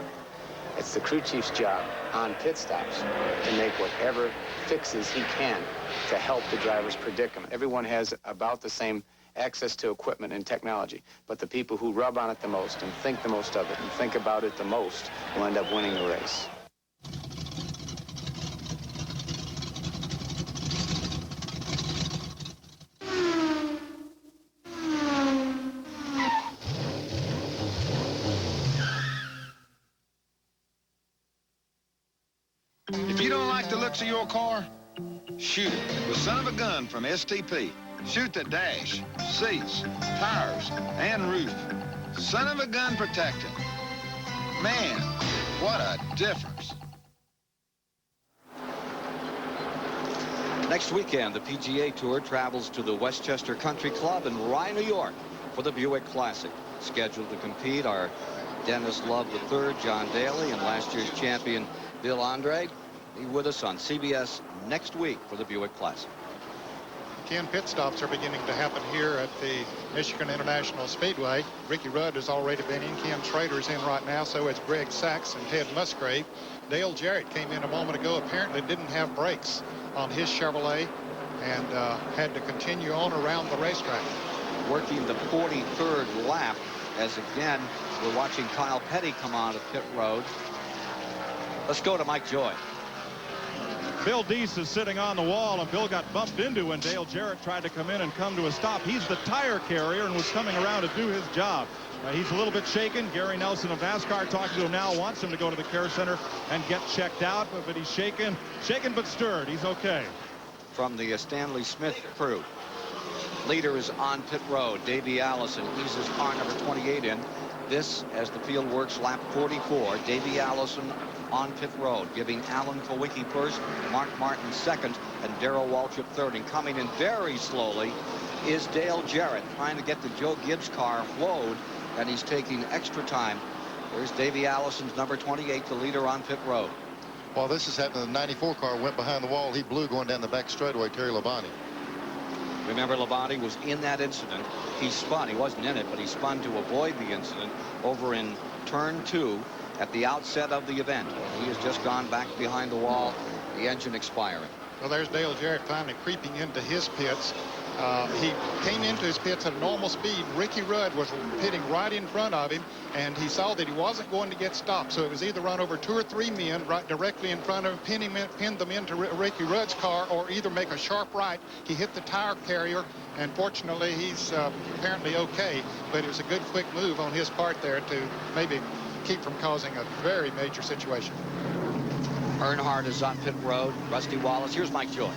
It's the crew chief's job on pit stops to make whatever fixes he can to help the driver's predicament. Everyone has about the same access to equipment and technology, but the people who rub on it the most and think the most of it and think about it the most will end up winning the race. If you don't like the looks of your car, shoot it with Son of a Gun from STP. Shoot the dash, seats, tires, and roof. Son of a gun protected. Man, what a difference. Next weekend, the PGA Tour travels to the Westchester Country Club in Rye, New York for the Buick Classic. Scheduled to compete are Dennis Love III, John Daly, and last year's champion Bill Andre. Be with us on CBS next week for the Buick Classic. Ken, pit stops are beginning to happen here at the Michigan International Speedway. Ricky Rudd has already been in. Ken Schrader's in right now. So is Greg Sachs and Ted Musgrave. Dale Jarrett came in a moment ago. Apparently didn't have brakes on his Chevrolet and had to continue on around the racetrack. Working the 43rd lap as again we're watching Kyle Petty come on to pit road. Let's go to Mike Joy. Bill Deese is sitting on the wall, and Bill got bumped into when Dale Jarrett tried to come in and come to a stop. He's the tire carrier and was coming around to do his job. He's a little bit shaken. Gary Nelson of NASCAR talking to him now, wants him to go to the care center and get checked out, but he's shaken but stirred. He's okay. From the Stanley Smith crew. Leader is on pit road. Davey Allison eases car number 28 in. This, as the field works, lap 44. Davey Allison on pit road, giving Alan Kowicki first, Mark Martin second, and Darrell Waltrip third. And coming in very slowly is Dale Jarrett, trying to get the Joe Gibbs car flowed, and he's taking extra time. There's Davey Allison's number 28, the leader on pit road. While this is happening, the 94 car went behind the wall. He blew going down the back straightaway, Terry Labonte. Remember, Labonte was in that incident. He spun. He wasn't in it, but he spun to avoid the incident over in turn 2 at the outset of the event. He has just gone back behind the wall, the engine expiring. Well, there's Dale Jarrett finally creeping into his pits. He came into his pits at a normal speed. Ricky Rudd was pitting right in front of him, and he saw that he wasn't going to get stopped. So it was either run over 2 or 3 men right directly in front of him, pin them into Ricky Rudd's car, or either make a sharp right. He hit the tire carrier, and fortunately he's apparently okay. But it was a good quick move on his part there to maybe keep from causing a very major situation. Earnhardt is on pit road. Rusty Wallace. Here's Mike Joy.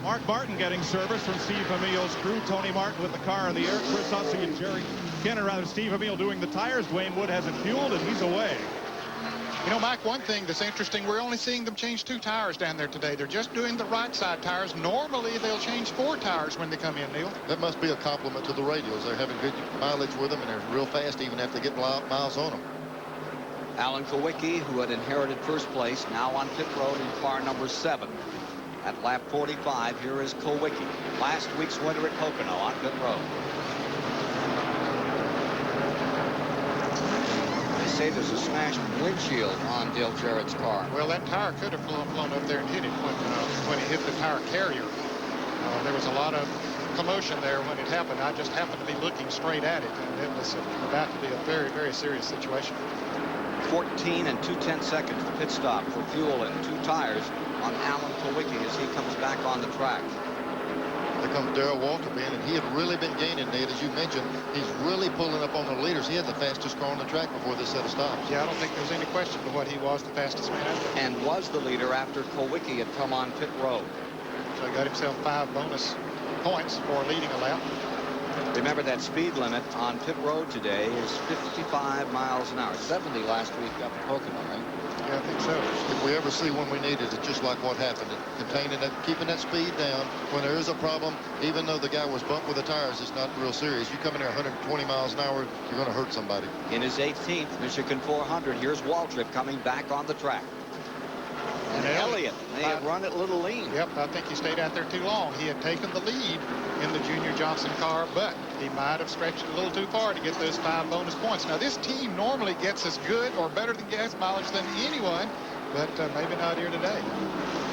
Mark Martin getting service from Steve Emilio's crew. Tony Martin with the car in the air. Chris Hussey and Jerry Kenner, rather Steve Emilio doing the tires. Dwayne Wood hasn't fueled, and he's away. You know, Mike, one thing that's interesting, we're only seeing them change 2 tires down there today. They're just doing the right side tires. Normally, they'll change 4 tires when they come in, Neil. That must be a compliment to the radios. They're having good mileage with them, and they're real fast even after they get miles on them. Alan Kowicki, who had inherited first place, now on pit road in car number 7. At lap 45, here is Kowicki. Last week's winner at Pocono on pit road. They say there's a smashed windshield on Dale Jarrett's car. Well, that tire could have flown up there and hit it when he hit the tire carrier. There was a lot of commotion there when it happened. I just happened to be looking straight at it, and it was about to be a very, very serious situation. 14 and 2/10 seconds pit stop for fuel and 2 tires on Alan Kowicki as he comes back on the track. There comes Darrell Waltrip in, and he had really been gaining, Nate, as you mentioned. He's really pulling up on the leaders. He had the fastest car on the track before this set of stops. Yeah, I don't think there's any question to what he was the fastest man out there. And was the leader after Kowicki had come on pit road. So he got himself 5 bonus points for leading a lap. Remember, that speed limit on pit road today is 55 miles an hour. 70 last week up at Pocono, right? Yeah, I think so. If we ever see one we needed, it's just like what happened. Containing that, keeping that speed down. When there is a problem, even though the guy was bumped with the tires, it's not real serious. You come in there 120 miles an hour, you're going to hurt somebody. In his 18th Michigan 400, here's Waltrip coming back on the track. And Elliott may have run it a little lean. Yep, I think he stayed out there too long. He had taken the lead in the Junior Johnson car, but he might have stretched it a little too far to get those 5 bonus points. Now, this team normally gets as good or better than gas mileage than anyone, but maybe not here today.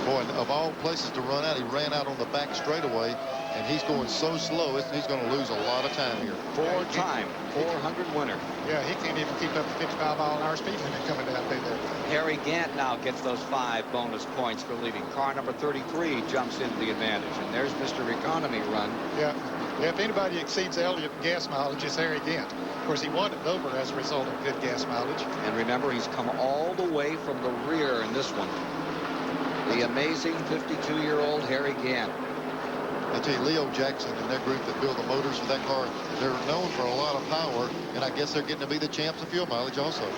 Boy, of all places to run out, he ran out on the back straightaway, and he's going so slow, he's going to lose a lot of time here. 4-time 400 winner. Yeah, he can't even keep up the 55-mile-an-hour speed limit coming down through there. Harry Gant now gets those 5 bonus points for leading. Car number 33 jumps into the advantage, and there's Mr. Economy run. Yeah, if anybody exceeds Elliott gas mileage, it's Harry Gant. Of course, he won at Dover as a result of good gas mileage. And remember, he's come all the way from the rear in this one. The amazing 52-year-old Harry Gant. I tell you, Leo Jackson and their group that build the motors for that car, they're known for a lot of power, and I guess they're getting to be the champs of fuel mileage also.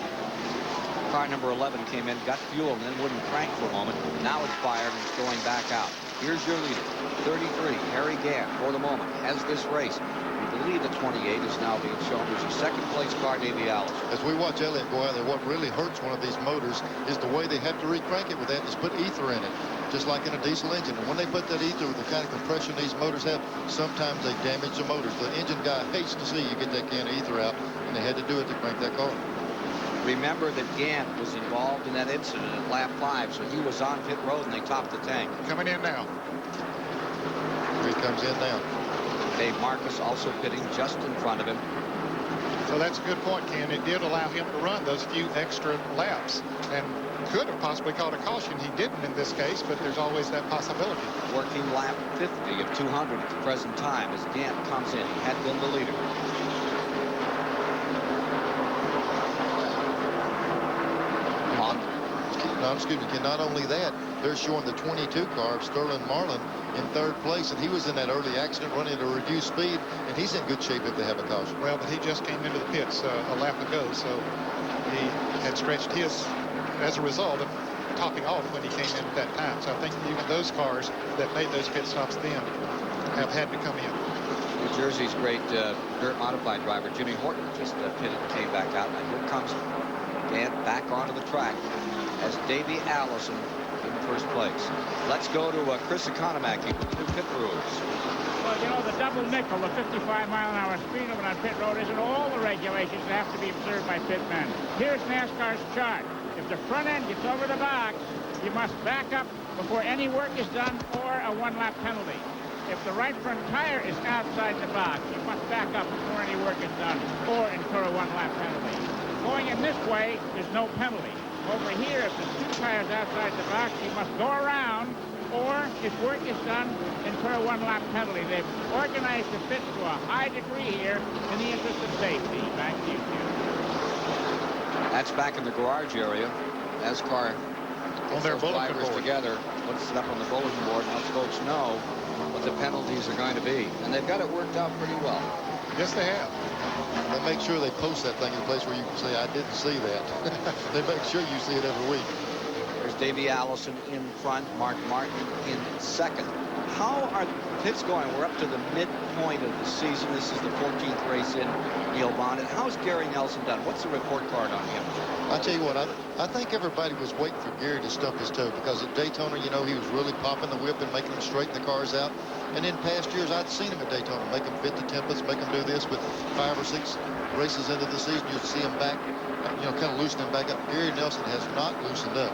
Car number 11 came in, got fuel, and then wouldn't crank for a moment. Now it's fired and it's going back out. Here's your leader, 33, Harry Gant, for the moment, has this race. We believe the 28 is now being shown. There's a second-place car, Davey Allison. As we watch Elliott go out there, what really hurts one of these motors is the way they have to re-crank it with that is put ether in it, just like in a diesel engine. And when they put that ether with the kind of compression these motors have, sometimes they damage the motors. The engine guy hates to see you get that can of ether out, and they had to do it to crank that car. Remember that Gant was involved in that incident at lap 5, so he was on pit road and they topped the tank. Coming in now. Here he comes in now. Dave Marcus also pitting just in front of him. So that's a good point, Ken. It did allow him to run those few extra laps and could have possibly caught a caution. He didn't in this case, but there's always that possibility. Working lap 50 of 200 at the present time as Gant comes in. He had been the leader. No, excuse me, Ken, not only that, they're showing the 22 car of Sterling Marlin in 3rd place, and he was in that early accident running at a reduced speed, and he's in good shape if they have a caution. Well, but he just came into the pits a lap ago, so he had stretched his as a result of topping off when he came in at that time. So I think even those cars that made those pit stops then have had to come in. New Jersey's great dirt modified driver, Jimmy Horton, just pitted and came back out. Now here comes Gant back onto the track as Davey Allison in first place. Let's go to Chris Economaki with the new pit rules. Well, you know, the double nickel, the 55-mile-an-hour speed limit on pit road isn't all the regulations that have to be observed by pitmen. Here's NASCAR's chart. If the front end gets over the box, you must back up before any work is done or a one-lap penalty. If the right front tire is outside the box, you must back up before any work is done or incur a one-lap penalty. Going in this way, there's no penalty. Over here, if there's 2 tires outside the box, you must go around, or if work is done, incur a one-lap penalty. They've organized the pits to a high degree here in the interest of safety. Back to you, Ken. That's back in the garage area. NASCAR on their bulletin board together, puts it up on the bulletin board, and lets folks know what the penalties are going to be. And they've got it worked out pretty well. Yes, they have. They make sure they post that thing in a place where you can say, I didn't see that. They make sure you see it every week. There's Davey Allison in front, Mark Martin in second. How are the pits going? We're up to the midpoint of the season. This is the 14th race in Neil Bond. And how's Gary Nelson done? What's the report card on him? I tell you what, I think everybody was waiting for Gary to stump his toe because at Daytona, you know, he was really popping the whip and making them straighten the cars out. And in past years, I'd seen him at Daytona make them fit the templates, make them do this. But 5 or 6 races into the season, you'd see him back, you know, kind of loosening back up. Gary Nelson has not loosened up.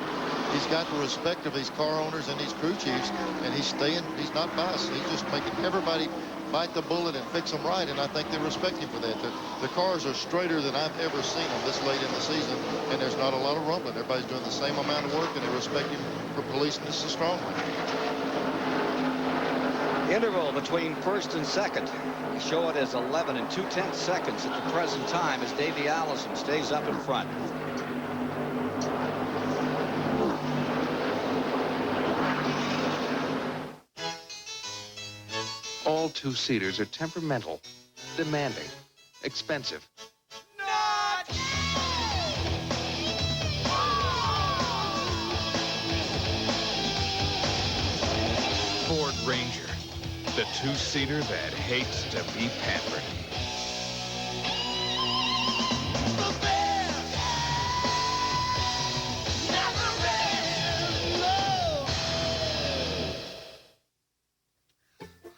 He's got the respect of these car owners and these crew chiefs, and he's not biased. He's just making everybody bite the bullet and fix them right, and I think they respect him for that. The cars are straighter than I've ever seen them this late in the season, and there's not a lot of rumbling. Everybody's doing the same amount of work, and they respect him for policing this so strongly. Interval between first and second. We show it as 11 2/10 seconds at the present time as Davey Allison stays up in front. All 2-seaters are temperamental, demanding, expensive. Ford Ranger, the 2-seater that hates to be pampered.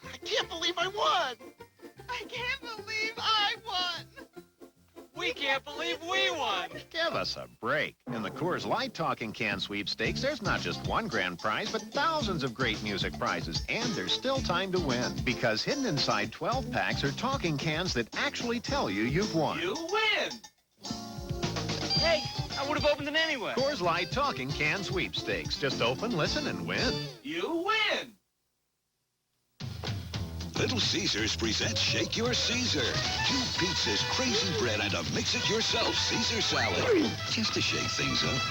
I can't believe I won! I can't believe I won! We can't believe we won! Give us a break. In the Coors Light Talking Can Sweepstakes, there's not just one grand prize, but thousands of great music prizes. And there's still time to win, because hidden inside 12 packs are talking cans that actually tell you you've won. You win! Hey, I would have opened it anyway. Coors Light Talking Can Sweepstakes. Just open, listen, and win. You win! Little Caesars presents Shake Your Caesar. 2 pizzas, crazy bread, and a mix-it-yourself Caesar salad. Just to shake things up.